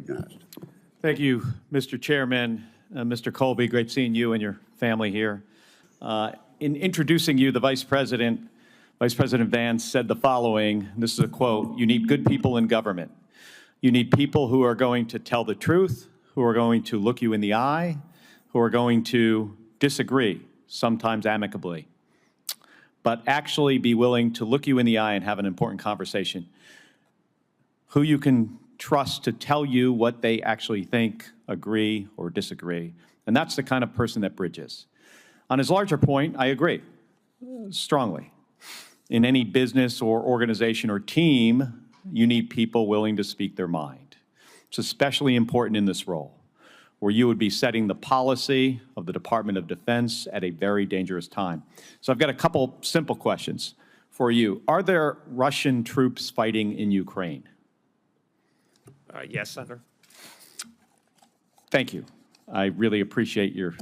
recognized. Thank you, Mr. Chairman. Mr. Colby, great seeing you and your family here. In introducing you, the Vice President Vance said the following, this is a quote, "You need good people in government. You need people who are going to tell the truth, who are going to look you in the eye, who are going to disagree, sometimes amicably, but actually be willing to look you in the eye and have an important conversation. Who you can trust to tell you what they actually think, agree, or disagree. And that's the kind of person that bridges." On his larger point, I agree strongly. In any business or organization or team, you need people willing to speak their mind. It's especially important in this role, where you would be setting the policy of the Department of Defense at a very dangerous time. So I've got a couple simple questions for you. Are there Russian troops fighting in Ukraine? Yes, Senator. Thank you. I really appreciate your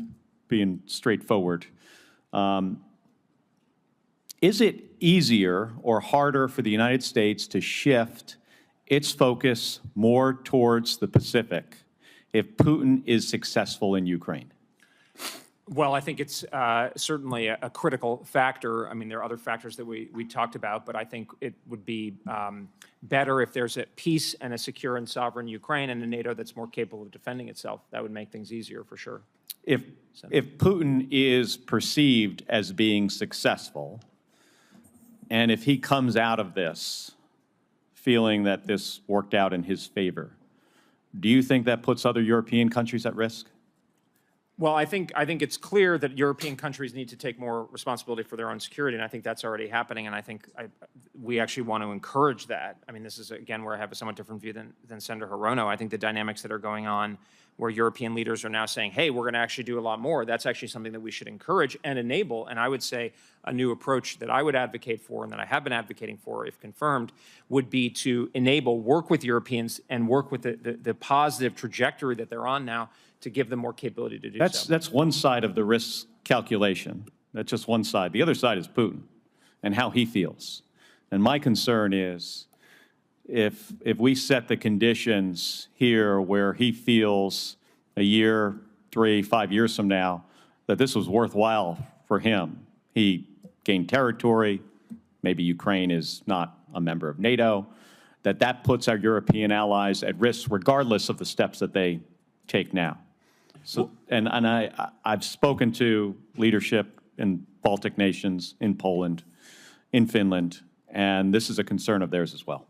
being straightforward. Is it easier or harder for the United States to shift its focus more towards the Pacific if Putin is successful in Ukraine? Well, I think it's certainly a critical factor. I mean, there are other factors that we talked about, but I think it would be better if there's a peace and a secure and sovereign Ukraine and a NATO that's more capable of defending itself. That would make things easier for sure. If Putin is perceived as being successful, and if he comes out of this feeling that this worked out in his favor, do you think that puts other European countries at risk? Well, I think it's clear that European countries need to take more responsibility for their own security, and I think that's already happening, and I think we actually want to encourage that. I mean, this is, again, where I have a somewhat different view than Senator Hirono. I think the dynamics that are going on where European leaders are now saying, hey, we're going to actually do a lot more, that's actually something that we should encourage and enable. And I would say a new approach that I would advocate for and that I have been advocating for, if confirmed, would be to enable, work with Europeans and work with the positive trajectory that they're on now to give them more capability to do so. That's one side of the risk calculation. That's just one side. The other side is Putin and how he feels. And my concern is if we set the conditions here where he feels a year, 3, 5 years from now that this was worthwhile for him, he gained territory, maybe Ukraine is not a member of NATO, that puts our European allies at risk regardless of the steps that they take now. So, and I've spoken to leadership in Baltic nations, in Poland, in Finland, and this is a concern of theirs as well.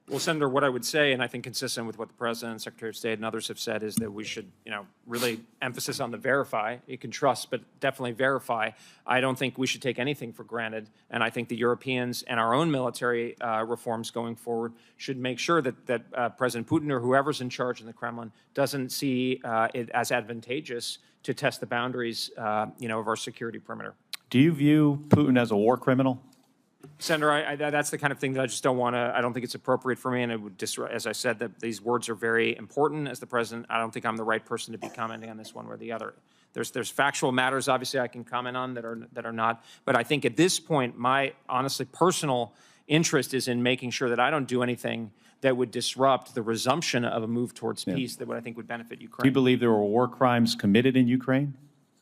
Well, Senator, what I would say, and I think consistent with what the President, Secretary of State, and others have said, is that we should, really emphasis on the verify. You can trust, but definitely verify. I don't think we should take anything for granted, and I think the Europeans and our own military reforms going forward should make sure that President Putin or whoever's in charge in the Kremlin doesn't see it as advantageous to test the boundaries, of our security perimeter. Do you view Putin as a war criminal? Senator, that's the kind of thing that I just don't want to, I don't think it's appropriate for me, and it would as I said, that these words are very important. As the President, I don't think I'm the right person to be commenting on this one way or the other. There's factual matters, obviously, I can comment on that are not, but I think at this point, my honestly personal interest is in making sure that I don't do anything that would disrupt the resumption of a move towards peace that I think would benefit Ukraine. Do you believe there were war crimes committed in Ukraine?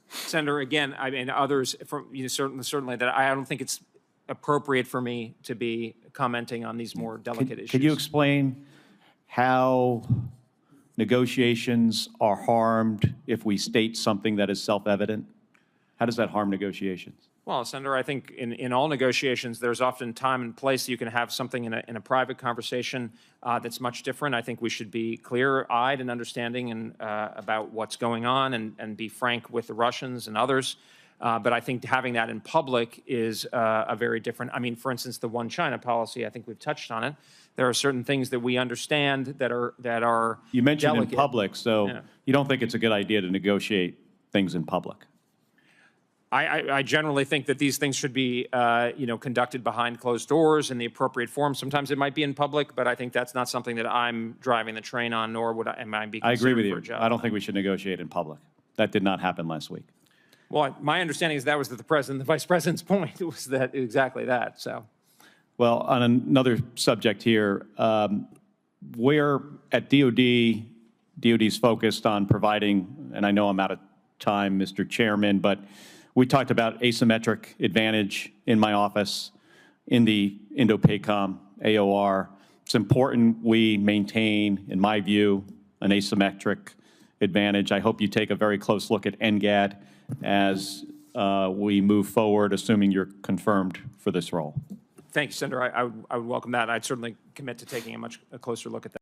Senator, again, I mean, others, from certainly that I don't think it's appropriate for me to be commenting on these more delicate issues. Could you explain how negotiations are harmed if we state something that is self-evident? How does that harm negotiations? Well, Senator, I think in all negotiations, there's often time and place. You can have something in a private conversation that's much different. I think we should be clear-eyed and understanding and about what's going on and be frank with the Russians and others. But I think having that in public is a very different, I mean, for instance, the one China policy, I think we've touched on it. There are certain things that we understand that are You mentioned delicate. In public, so you don't think it's a good idea to negotiate things in public? I generally think that these things should be, conducted behind closed doors in the appropriate form. Sometimes it might be in public, but I think that's not something that I'm driving the train on, nor would I be considered I agree with for you. a job. I don't think we should negotiate in public. That did not happen last week. Well, my understanding is that was the Vice President's point. It was that exactly that. So, well, on another subject here, where at DOD DoD's focused on providing, and I know I'm out of time, Mr. Chairman, but we talked about asymmetric advantage in my office in the Indo-PACOM AOR. It's important we maintain, in my view, an asymmetric advantage. I hope you take a very close look at NGAD as we move forward, assuming you're confirmed for this role. Thank you, Senator. I would welcome that. I'd certainly commit to taking a much closer look at that.